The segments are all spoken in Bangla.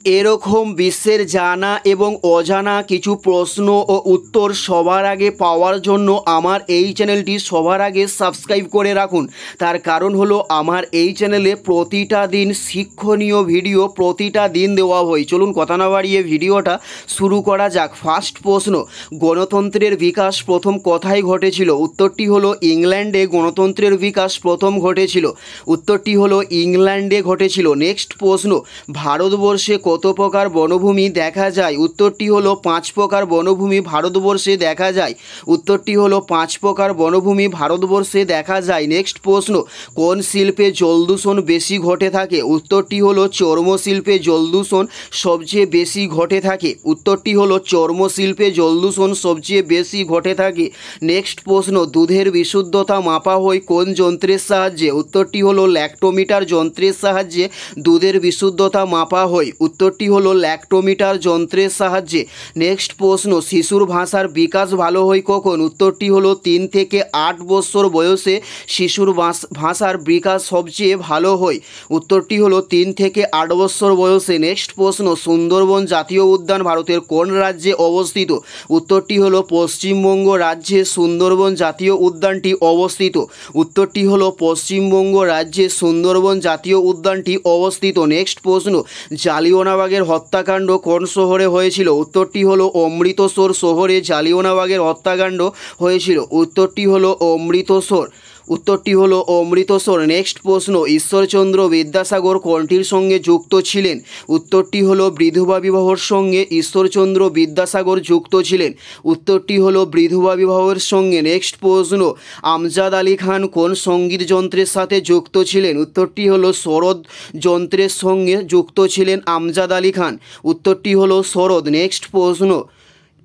এরকম বিশ্বের জানা এবং অজানা কিছু প্রশ্ন ও উত্তর সবার আগে পাওয়ার জন্য আমার এই চ্যানেলটি সবার আগে সাবস্ক্রাইব করে রাখুন। তার কারণ হলো আমার এই চ্যানেলে প্রতিটা দিন শিক্ষণীয় ভিডিও প্রতিটা দিন দেওয়া হয়। চলুন কথা না বাড়িয়ে ভিডিওটা শুরু করা যাক। ফার্স্ট প্রশ্ন, গণতন্ত্রের বিকাশ প্রথম কোথায় ঘটেছিল? উত্তরটি হলো ইংল্যান্ডে গণতন্ত্রের বিকাশ প্রথম ঘটেছিল। উত্তরটি হলো ইংল্যান্ডে ঘটেছিল। নেক্সট প্রশ্ন, ভারতবর্ষে কত প্রকার বনভূমি দেখা যায়? উত্তরটি হলো 5 প্রকার বনভূমি ভারতবর্ষে দেখা যায়। উত্তরটি হলো 5 প্রকার বনভূমি ভারতবর্ষে দেখা যায়। নেক্সট প্রশ্ন, কোন শিল্পে জলদূষণ বেশি ঘটে থাকে? উত্তরটি হলো চর্মশিল্পে জলদূষণ সবচেয়ে বেশি ঘটে থাকে। উত্তরটি হলো চর্মশিল্পে জলদূষণ সবচেয়ে বেশি ঘটে থাকে। নেক্সট প্রশ্ন, দুধের বিশুদ্ধতা মাপা হয় কোন যন্ত্রের সাহায্যে? উত্তরটি হলো ল্যাক্টোমিটার যন্ত্রের সাহায্যে দুধের বিশুদ্ধতা মাপা হয়। উত্তরটি হলো ল্যাক্টোমিটার যন্ত্রের সাহায্যে। নেক্সট প্রশ্ন, শিশুর ভাষার বিকাশ ভালো হয় কখন? উত্তরটি হলো 3 থেকে 8 বছর বয়সে শিশুর ভাষার বিকাশ সবচেয়ে ভালো হয়। উত্তরটি হলো 3 থেকে 8 বছর বয়সে। নেক্সট প্রশ্ন, সুন্দরবন জাতীয় উদ্যান ভারতের কোন রাজ্যে অবস্থিত? উত্তরটি হলো পশ্চিমবঙ্গ রাজ্যে সুন্দরবন জাতীয় উদ্যানটি অবস্থিত। উত্তরটি হলো পশ্চিমবঙ্গ রাজ্যে সুন্দরবন জাতীয় উদ্যানটি অবস্থিত। নেক্সট প্রশ্ন, জালিয়ানওয়ালাবাগের হত্যাকাণ্ড কোন শহরে হয়েছিল? উত্তরটি হলো অমৃতসর শহরে জালিয়ানওয়ালাবাগের হত্যাকাণ্ড হয়েছিল। উত্তরটি হলো অমৃতসর। উত্তরটি হলো অমৃতসর। নেক্সট প্রশ্ন, ঈশ্বরচন্দ্র বিদ্যাসাগর কোনটির সঙ্গে যুক্ত ছিলেন? উত্তরটি হলো বিধবা বিবাহর সঙ্গে ঈশ্বরচন্দ্র বিদ্যাসাগর যুক্ত ছিলেন। উত্তরটি হলো বিধবা বিবাহের সঙ্গে। নেক্সট প্রশ্ন, আমজাদ আলী খান কোন সঙ্গীত যন্ত্রের সাথে যুক্ত ছিলেন? উত্তরটি হলো সরোদ যন্ত্রের সঙ্গে যুক্ত ছিলেন আমজাদ আলী খান। উত্তরটি হলো সরোদ। নেক্সট প্রশ্ন,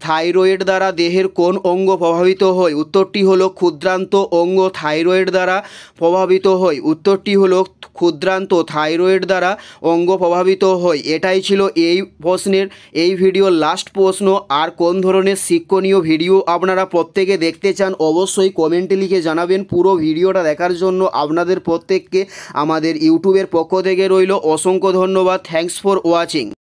থাইরয়েড দ্বারা দেহের কোন অঙ্গ প্রভাবিত হয়? উত্তরটি হলো ক্ষুদ্রান্ত অঙ্গ থাইরয়েড দ্বারা প্রভাবিত হয়। উত্তরটি হলো ক্ষুদ্রান্ত থাইরয়েড দ্বারা অঙ্গ প্রভাবিত হয়। এটাই ছিল এই প্রশ্নের এই ভিডিওর লাস্ট প্রশ্ন। আর কোন ধরনের শিক্ষণীয় ভিডিও আপনারা প্রত্যেকে দেখতে চান অবশ্যই কমেন্টে লিখে জানাবেন। পুরো ভিডিওটা দেখার জন্য আপনাদের প্রত্যেককে আমাদের ইউটিউবের পক্ষ থেকে রইল অসংখ্য ধন্যবাদ। Thanks for watching.